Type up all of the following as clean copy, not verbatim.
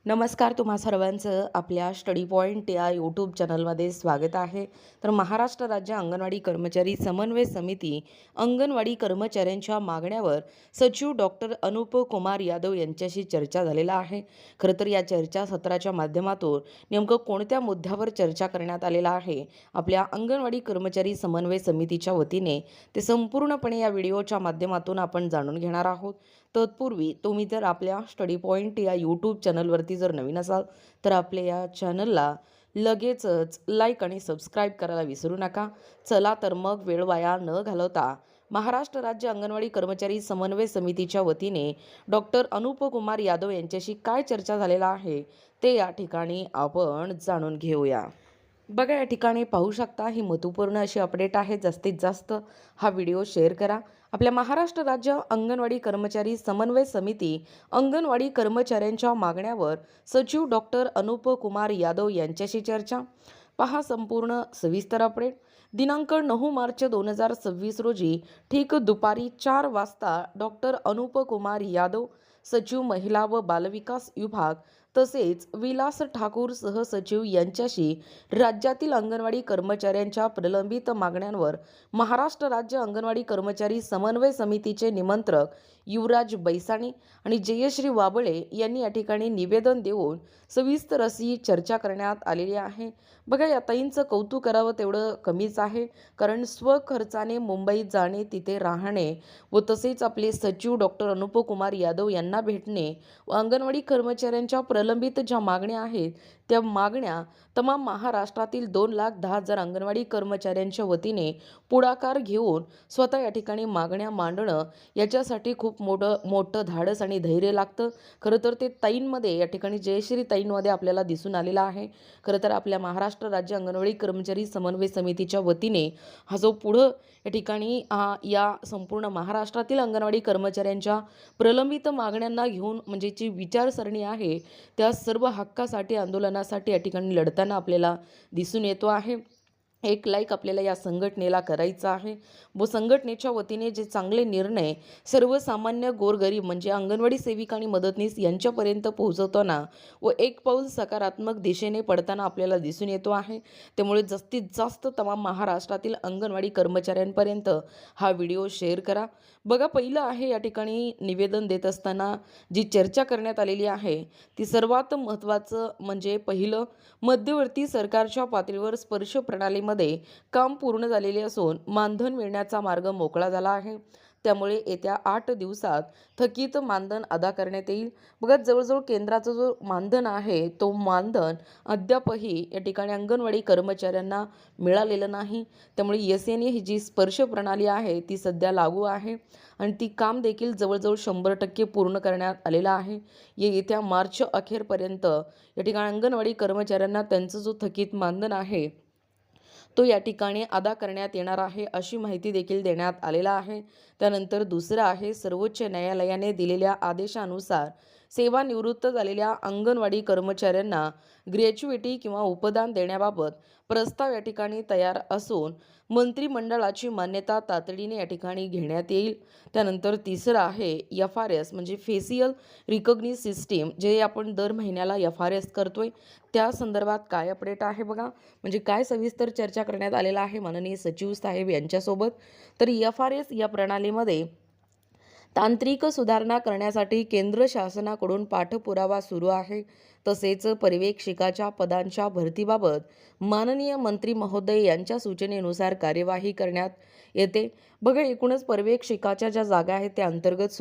नमस्कार, तुम्हा सर्वांचं आपल्या स्टडी पॉईंट या यूट्यूब चॅनलमध्ये स्वागत आहे. तर महाराष्ट्र राज्य अंगणवाडी कर्मचारी समन्वय समिती अंगणवाडी कर्मचाऱ्यांच्या मागण्यावर सचिव डॉक्टर अनुप कुमार यादव यांच्याशी चर्चा झालेला आहे. खरं तर या चर्चा सत्राच्या माध्यमातून नेमकं कोणत्या मुद्द्यावर चर्चा करण्यात आलेला आहे आपल्या अंगणवाडी कर्मचारी समन्वय समितीच्या वतीने, ते संपूर्णपणे या व्हिडिओच्या माध्यमातून आपण जाणून घेणार आहोत. तत्पूर्वी तुम्ही जर आपल्या स्टडी पॉईंट या यूट्यूब चॅनलवरती जर नवीन असाल तर आपल्या या चॅनलला लगेचच लाईक आणि सबस्क्राईब करायला विसरू नका. चला तर मग वेळ वाया न घालवता महाराष्ट्र राज्य अंगणवाडी कर्मचारी समन्वय समितीच्या वतीने डॉक्टर अनुप कुमार यादव यांच्याशी काय चर्चा झालेला आहे ते या ठिकाणी आपण जाणून घेऊया. बघा, या ठिकाणी पाहू शकता ही महत्त्वपूर्ण अशी अपडेट आहे. जास्तीत जास्त हा व्हिडिओ शेअर करा. आपल्या महाराष्ट्र राज्य अंगणवाडी कर्मचारी समन्वय समिती अंगणवाडी कर्मचाऱ्यांच्या मागण्यावर सचिव डॉक्टर अनुप कुमार यादव यांच्याशी चर्चा. पहा संपूर्ण सविस्तर अपडेट. दिनांक 9 मार्च 2026 रोजी ठीक दुपारी 4 वाजता डॉक्टर अनुप कुमार यादव, सचिव महिला व बालविकास विभाग, तसेच विलास ठाकूर सहसचिव यांच्याशी राज्यातील अंगणवाडी कर्मचाऱ्यांच्या प्रलंबित मागण्यांवर महाराष्ट्र राज्य अंगणवाडी कर्मचारी समन्वय समितीचे निमंत्रक युवराज बैसाणी आणि जयश्री वाबळे यांनी या ठिकाणी निवेदन देऊन सविस्तर अशी चर्चा करण्यात आलेली आहे. बघा, या ताईंचं कौतुक करावं तेवढं कमीच आहे, कारण स्वखर्चाने मुंबईत जाणे, तिथे राहणे व तसेच आपले सचिव डॉक्टर अनुप कुमार यादव यांना भेटणे व अंगणवाडी कर्मचाऱ्यांच्या प्रलंबित ज्या मागण्या आहेत त्या मागण्या तमाम महाराष्ट्रातील 2,10,000 अंगणवाडी कर्मचाऱ्यांच्या वतीने पुढाकार घेऊन स्वतः या ठिकाणी मागण्या मांडणं, याच्यासाठी खूप मोठं धाडस आणि धैर्य लागतं. खरं तर ते ताईंमध्ये, या ठिकाणी जयश्री ताईंमध्ये आपल्याला दिसून आलेलं आहे. खरं तर आपल्या महाराष्ट्र राज्य अंगणवाडी कर्मचारी समन्वय समितीच्या वतीने हा जो पुढं या ठिकाणी या संपूर्ण महाराष्ट्रातील अंगणवाडी कर्मचाऱ्यांच्या प्रलंबित मागण्यांना घेऊन म्हणजे जी विचारसरणी आहे त्या सर्व हक्कासाठी, आंदोलनासाठी या ठिकाणी लढताना आपल्याला दिसून येतो आहे. एक लाईक आपल्याला या संघटनेला करायचं आहे व संघटनेच्या वतीने जे चांगले निर्णय सर्वसामान्य गोरगरीब म्हणजे अंगणवाडी सेविका आणि मदतनीस यांच्यापर्यंत पोहोचवताना व एक पाऊल सकारात्मक दिशेने पडताना आपल्याला दिसून येतो आहे. त्यामुळे जास्तीत जास्त तमाम महाराष्ट्रातील अंगणवाडी कर्मचाऱ्यांपर्यंत हा व्हिडिओ शेअर करा. बघा, पहिलं आहे या ठिकाणी निवेदन देत असताना जी चर्चा करण्यात आलेली आहे ती सर्वात महत्त्वाचं म्हणजे पहिलं, मध्यवर्ती सरकारच्या पातळीवर स्पर्श प्रणालीमध्ये काम पूर्ण झालेले असून मानधन मिळण्याचा मार्ग मोकळा झाला आहे. त्यामुळे येत्या 8 दिवसात थकीत मानधन अदा करण्यात येईल. बघा, जवळजवळ केंद्राचं जो मानधन आहे तो मानधन अद्यापही या ठिकाणी अंगणवाडी कर्मचाऱ्यांना मिळालेलं नाही. त्यामुळे SN ही जी स्पर्श प्रणाली आहे ती सध्या लागू आहे आणि ती काम देखील जवळजवळ 100% पूर्ण करण्यात आलेलं आहे. येत्या मार्च अखेरपर्यंत या ठिकाणी अंगणवाडी कर्मचाऱ्यांना त्यांचं जो थकीत मानधन आहे तो या ठिकाणी अदा करण्यात येणार आहे, अशी माहिती देखील देण्यात आलेला आहे. त्यानंतर दुसरं आहे, सर्वोच्च न्यायालयाने दिलेल्या आदेशानुसार सेवानिवृत्त झालेल्या अंगणवाडी कर्मचाऱ्यांना ग्रॅच्युइटी किंवा उपदान देण्याबाबत प्रस्ताव या ठिकाणी तयार असून मंत्रिमंडळाची मान्यता तातडीने या ठिकाणी घेण्यात येईल. त्यानंतर तिसरं आहे FRS म्हणजे फेसियल रिकॉग्निशन सिस्टीम, जे आपण दर महिन्याला FRS करतोय त्या संदर्भात काय अपडेट आहे बघा, म्हणजे काय सविस्तर चर्चा करण्यात आलेला आहे माननीय सचिव साहेब यांच्यासोबत. तर FRS या प्रणालीमध्ये तांत्रिक सुधारणा करण्यासाठी केंद्र शासनाकडून पाठपुरावा सुरू आहे. तसेच पर्यवेक्षकाच्या पदांच्या भरतीबाबत माननीय मंत्री महोदय यांच्या सूचनेनुसार कार्यवाही करण्यात येते. बघा, एकूणच पर्यवेक्षकाच्या ज्या जागा आहेत त्या अंतर्गत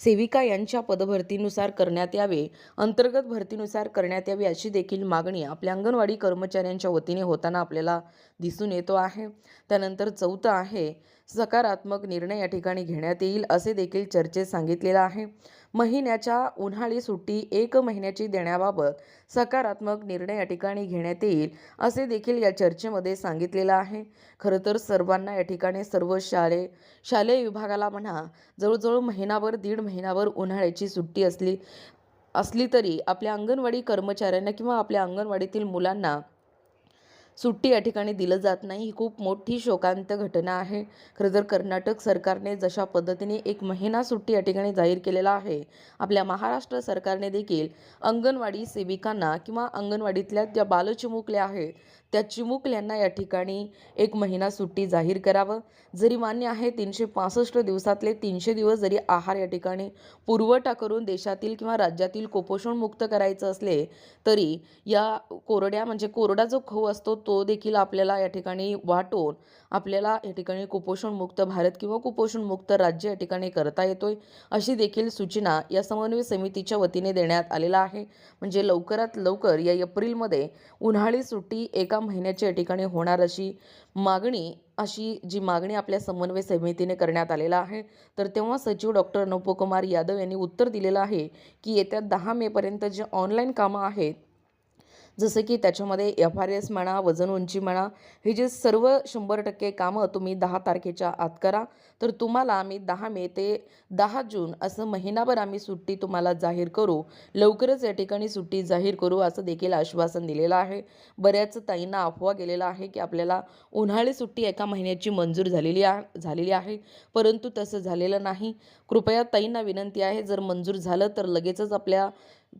सेविका यांच्या पदभरतीनुसार करण्यात यावे, अंतर्गत भरतीनुसार करण्यात यावी, अशी देखील मागणी आपल्या अंगणवाडी कर्मचाऱ्यांच्या वतीने होताना आपल्याला दिसून येतो आहे. त्यानंतर चौथं आहे, सकारात्मक निर्णय या ठिकाणी घेण्यात येईल असे देखील चर्चेत सांगितलेलं आहे. महिन्याच्या उन्हाळी सुट्टी 1 महिन्याची देण्याबाबत सकारात्मक निर्णय या ठिकाणी घेण्यात येईल असे देखील या चर्चेमध्ये सांगितलेलं आहे. खरं तर सर्वांना या ठिकाणी सर्व शालेय विभागाला म्हणा, जवळजवळ महिनाभर, 1.5 महिनाभर उन्हाळ्याची सुट्टी असली तरी आपल्या अंगणवाडी कर्मचाऱ्यांना किंवा आपल्या अंगणवाडीतील मुलांना सुट्टी या ठिकाणी दिलं जात नाही, ही खूप मोठी शोकांत घटना आहे. खरं तर कर्नाटक सरकारने जशा पद्धतीने 1 महिना सुट्टी या ठिकाणी जाहीर केलेला आहे, आपल्या महाराष्ट्र सरकारने देखील अंगणवाडी सेविकांना किंवा अंगणवाडीतल्या ज्या बालचिमुकल्या आहेत, त्या चिमुकल्यांना या ठिकाणी 1 महिना सुट्टी जाहीर करावं. जरी मान्य आहे 365 दिवसातले 300 दिवस जरी आहार या ठिकाणी पुरवठा करून देशातील किंवा राज्यातील कुपोषणमुक्त करायचं असले, तरी या कोरडा जो खऊ असतो तो देखील आपल्याला या ठिकाणी वाटून आपल्याला या ठिकाणी कुपोषणमुक्त भारत किंवा कुपोषणमुक्त राज्य या ठिकाणी करता येतोय, अशी देखील सूचना या समन्वय समितीच्या वतीने देण्यात आलेला आहे. म्हणजे लवकरात लवकर या एप्रिलमध्ये उन्हाळी सुट्टी 1 महिन्याच्या या ठिकाणी होणार अशी जी मागणी आपल्या समन्वय समितीने करण्यात आलेला आहे. तर तेव्हा सचिव डॉक्टर नवकुमार यादव यांनी उत्तर दिलेलं आहे की येत्या 10 मेपर्यंत जे ऑनलाईन कामं आहेत, जसं की त्याच्यामध्ये FRS म्हणा, वजन उंची म्हणा, हे जे सर्व 100% कामं तुम्ही 10 तारखेच्या आत करा, तर तुम्हाला आम्ही 10 मे ते 10 जून असं महिनाभर आम्ही सुट्टी तुम्हाला जाहीर करू. लवकरच या ठिकाणी सुट्टी जाहीर करू असं देखील आश्वासन दिलेलं आहे. बऱ्याच ताईंना अफवा गेलेला आहे की आपल्याला उन्हाळी सुट्टी 1 महिन्याची मंजूर झालेली आहे, परंतु तसं झालेलं नाही. कृपया ताईंना विनंती आहे, जर मंजूर झालं तर लगेचच आपल्या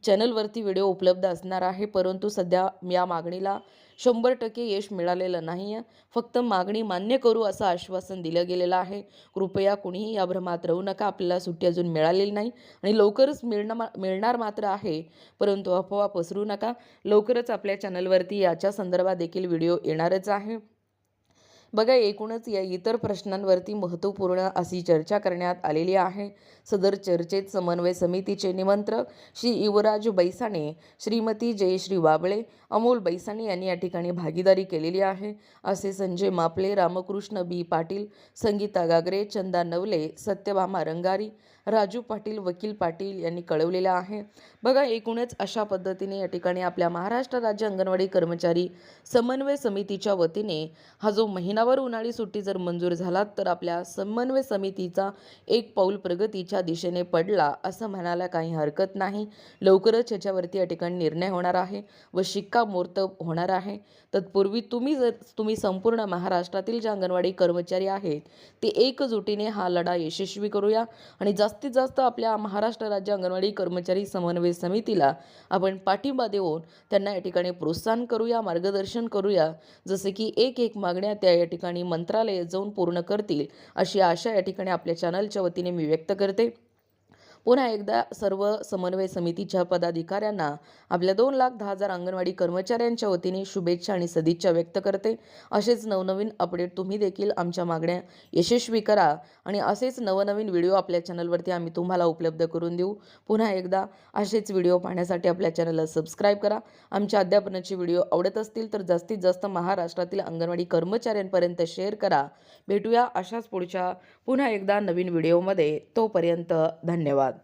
चॅनलवरती व्हिडिओ उपलब्ध असणार आहे, परंतु सध्या या मागणीला 100% यश मिळालेलं नाही आहे. फक्त मागणी मान्य करू असं आश्वासन दिलं गेलेलं आहे. कृपया कुणीही या भ्रमात राहू नका. आपल्याला सुट्टी अजून मिळालेली नाही आणि लवकरच मिळणार मात्र आहे, परंतु अफवा पसरू नका. लवकरच आपल्या चॅनलवरती याच्या संदर्भात देखील व्हिडिओ येणारच आहे. बघा, एकूणच या इतर प्रश्नांवरती महत्त्वपूर्ण अशी चर्चा करण्यात आलेली आहे. सदर चर्चेत समन्वय समितीचे निमंत्रक श्री युवराज बैसाणे, श्रीमती जयश्री वाबळे, अमोल बैसाणे यांनी या ठिकाणी भागीदारी केलेली आहे, असे संजय मापले, रामकृष्ण बी पाटील, संगीता गागरे, चंदा नवले, सत्यभामा रंगारी, राजू पाटील, वकील पाटील यांनी कळवलेलं आहे. बघा, एकूणच अशा पद्धतीने या ठिकाणी आपल्या महाराष्ट्र राज्य अंगणवाडी कर्मचारी समन्वय समितीच्या वतीने हा जो महिनाभर उन्हाळी सुट्टी जर मंजूर झाला, तर आपल्या समन्वय समितीचा एक पाऊल प्रगतीच्या दिशेने पडला असं म्हणायला काही हरकत नाही. लवकरच याच्यावरती या ठिकाणी निर्णय होणार आहे व शिक्कामोर्तब होणार आहे. तत्पूर्वी तुम्ही संपूर्ण महाराष्ट्रातील जे अंगणवाडी कर्मचारी आहेत ते एकजुटीने हा लढा यशस्वी करूया आणि जास्तीत जास्त आपल्या महाराष्ट्र राज्य अंगणवाडी कर्मचारी समन्वय समितीला आपण पाठिंबा देऊन त्यांना या ठिकाणी प्रोत्साहन करूया, मार्गदर्शन करूया. जसे की एक मागण्या त्या या ठिकाणी मंत्रालयात जाऊन पूर्ण करतील अशी आशा या ठिकाणी आपल्या चॅनलच्या वतीने मी व्यक्त करते. पुन्हा एकदा सर्व समन्वय समितीच्या पदाधिकाऱ्यांना आपल्या 2,10,000 अंगणवाडी कर्मचाऱ्यांच्या वतीने शुभेच्छा आणि सदिच्छा व्यक्त करते. असेच नवनवीन अपडेट तुम्ही देखील आमच्या मागण्या यशस्वी करा आणि असेच नवनवीन व्हिडिओ आपल्या चॅनलवरती आम्ही तुम्हाला उपलब्ध करून देऊ. पुन्हा एकदा असेच व्हिडिओ पाहण्यासाठी आपल्या चॅनलला सबस्क्राईब करा. आमच्या अध्यापनाचे व्हिडिओ आवडत असतील तर जास्तीत जास्त महाराष्ट्रातील अंगणवाडी कर्मचाऱ्यांपर्यंत शेअर करा. भेटूया अशाच पुढच्या पुन्हा एकदा नवीन व्हिडिओमध्ये. तोपर्यंत धन्यवाद.